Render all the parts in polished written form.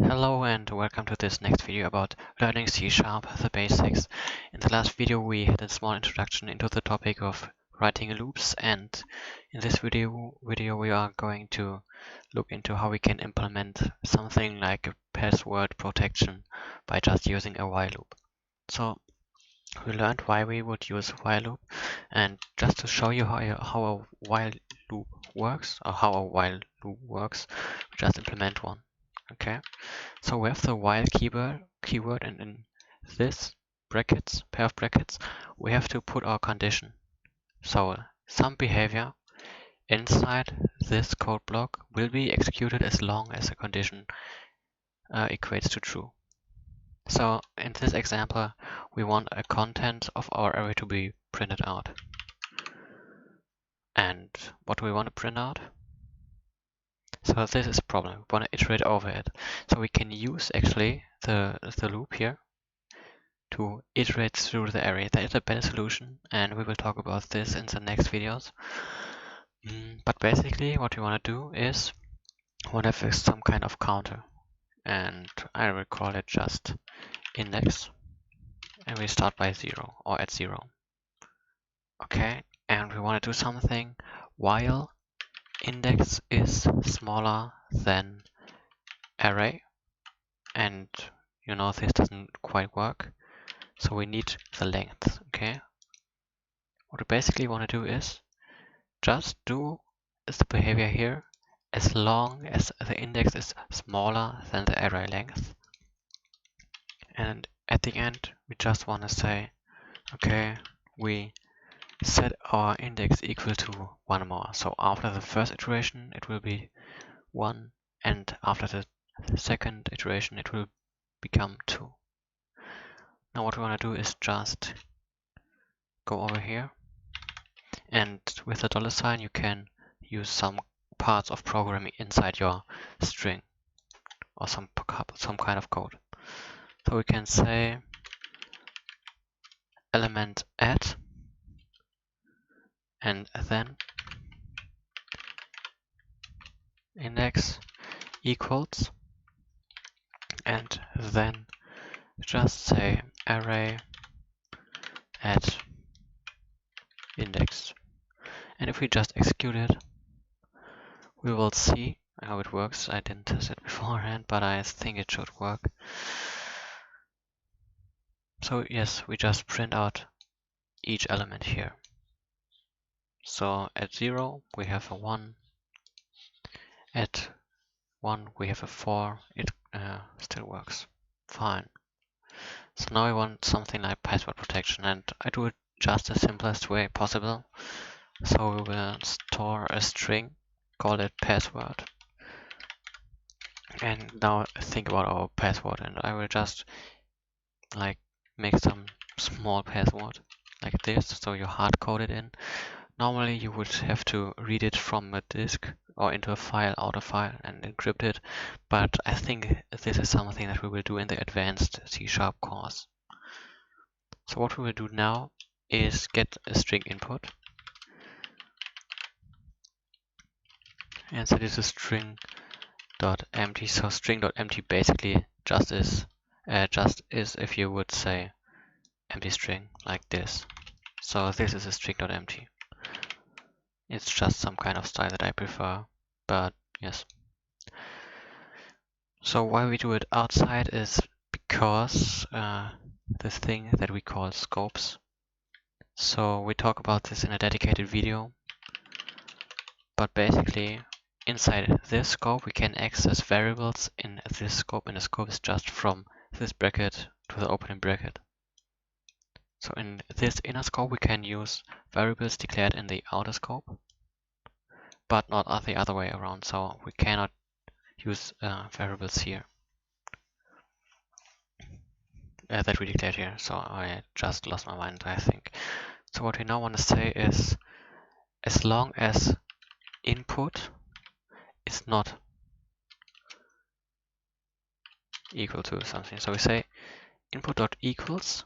Hello and welcome to this next video about learning C#, the basics. In the last video we had a small introduction into the topic of writing loops, and in this video we are going to look into how we can implement something like a password protection by just using a while loop. So we learned why we would use a while loop, and just to show you how a while loop works, or how a while loop works, we just implement one. Okay. So we have the while keyword, and in this brackets, pair of brackets, we have to put our condition. So some behavior inside this code block will be executed as long as the condition equates to true. So in this example, we want a content of our array to be printed out. And what do we want to print out? So this is a problem. We want to iterate over it. So we can use actually the loop here to iterate through the array. That is a better solution, and we will talk about this in the next videos. But basically what we want to do is we want to fix some kind of counter, and I will call it just index, and we start by 0 or at 0. Okay, and we want to do something while index is smaller than array, and you know this doesn't quite work, so we need the length. Okay, what we basically want to do is just do the behavior here as long as the index is smaller than the array length. And at the end, we just want to say, okay, we set our index equal to 1 more. So after the first iteration, it will be 1, and after the second iteration, it will become 2. Now what we want to do is just go over here, and with the $sign, you can use some parts of programming inside your string or some kind of code. So we can say element add, and then index equals, and then just say array add index. And if we just execute it, we will see how it works. I didn't test it beforehand, but I think it should work. So yes, we just print out each element here. So at 0 we have a 1, at 1 we have a 4, it still works fine. So now I want something like password protection, and I do it just the simplest way possible. So we will store a string, call it password, and now think about our password, and I will just like make some small password like this, so you hard code it in. Normally you would have to read it from a disk or into a file, out of file, and encrypt it, but I think this is something that we will do in the advanced C# course. So what we will do now is get a string input, and set is a string.empty. So string.empty basically just is if you would say empty string like this. So this is a string.empty. It's just some kind of style that I prefer, but yes. So why we do it outside is because this thing that we call scopes. So we talk about this in a dedicated video, but basically inside this scope we can access variables in this scope, and the scope is just from this bracket to the opening bracket. So in this inner scope we can use variables declared in the outer scope, but not the other way around, so we cannot use variables here that we declared here. So I just lost my mind, I think. So what we now want to say is, as long as input is not equal to something, so we say input.equals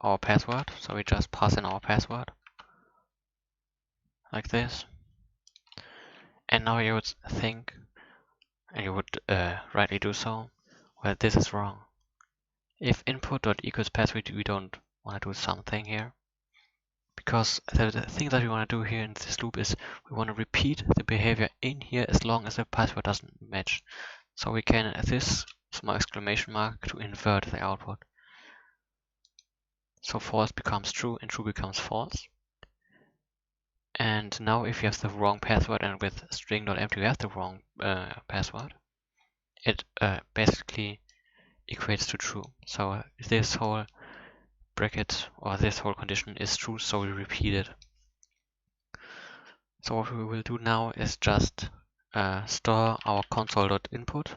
our password, so we just pass in our password like this, And now you would think, and you would rightly do so, well, this is wrong. If input.equals password, we don't want to do something here. Because the thing that we want to do here in this loop is we want to repeat the behavior in here as long as the password doesn't match. So we can add this small exclamation mark to invert the output. So false becomes true and true becomes false. And now if you have the wrong password and with string.empty you have the wrong password, it basically equates to true. So this whole bracket or this whole condition is true, so we repeat it. So what we will do now is just store our console.input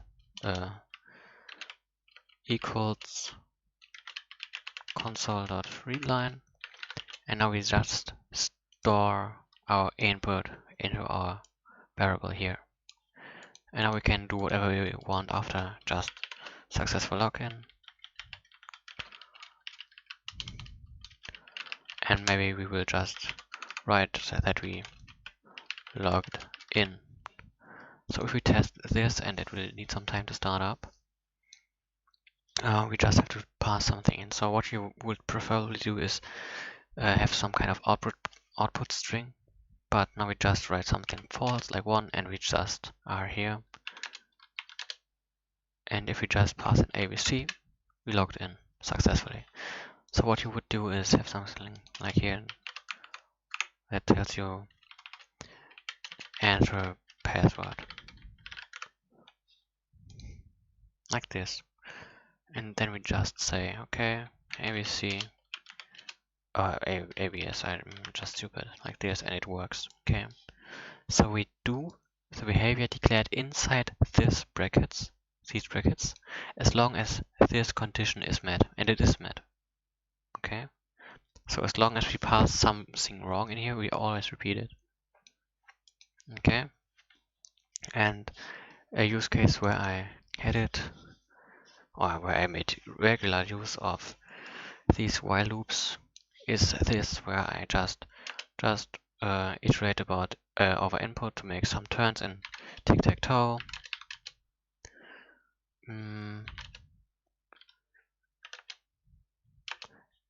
equals console.readline, and now we just store our input into our variable here. And now we can do whatever we want after just successful login. And maybe we will just write that we logged in. So if we test this, and it will need some time to start up, we just have to pass something in. So what you would preferably do is have some kind of output string, but now we just write something false like 1, and we just are here. And if we just pass in ABC, we logged in successfully. So what you would do is have something like here that tells you enter password, like this. And then we just say, okay, ABC, ABS, I'm just stupid, like this, and it works. Okay, so we do the behavior declared inside these brackets, as long as this condition is met, and it is met. Okay, so as long as we pass something wrong in here, we always repeat it. Okay, and a use case where I had it, or where I made regular use of these while loops, is this, where I just iterate about over input to make some turns in tic-tac-toe.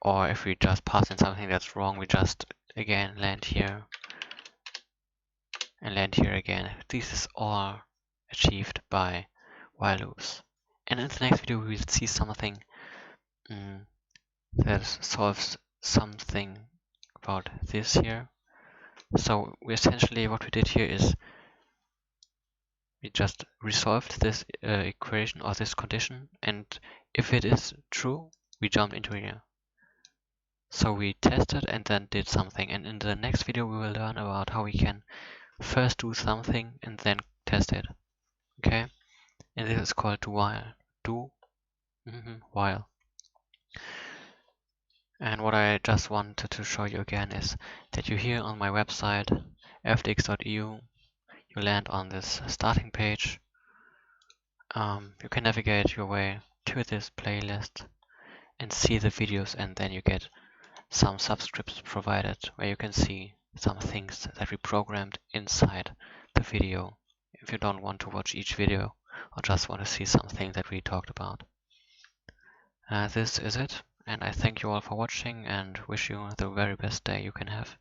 Or if we just pass in something that's wrong, we just again land here and land here again. This is all achieved by while loops. And in the next video we will see something that solves something about this here. So we essentially, what we did here is we just resolved this equation or this condition, and if it is true, we jump into here. So we tested and then did something, and in the next video we will learn about how we can first do something and then test it. Okay, and this is called while. While. And what I just wanted to show you again is that you here on my website ftx.eu, you land on this starting page. You can navigate your way to this playlist and see the videos, and then you get some subscripts provided where you can see some things that we programmed inside the video if you don't want to watch each video or just want to see something that we talked about. This is it, and I thank you all for watching and wish you the very best day you can have.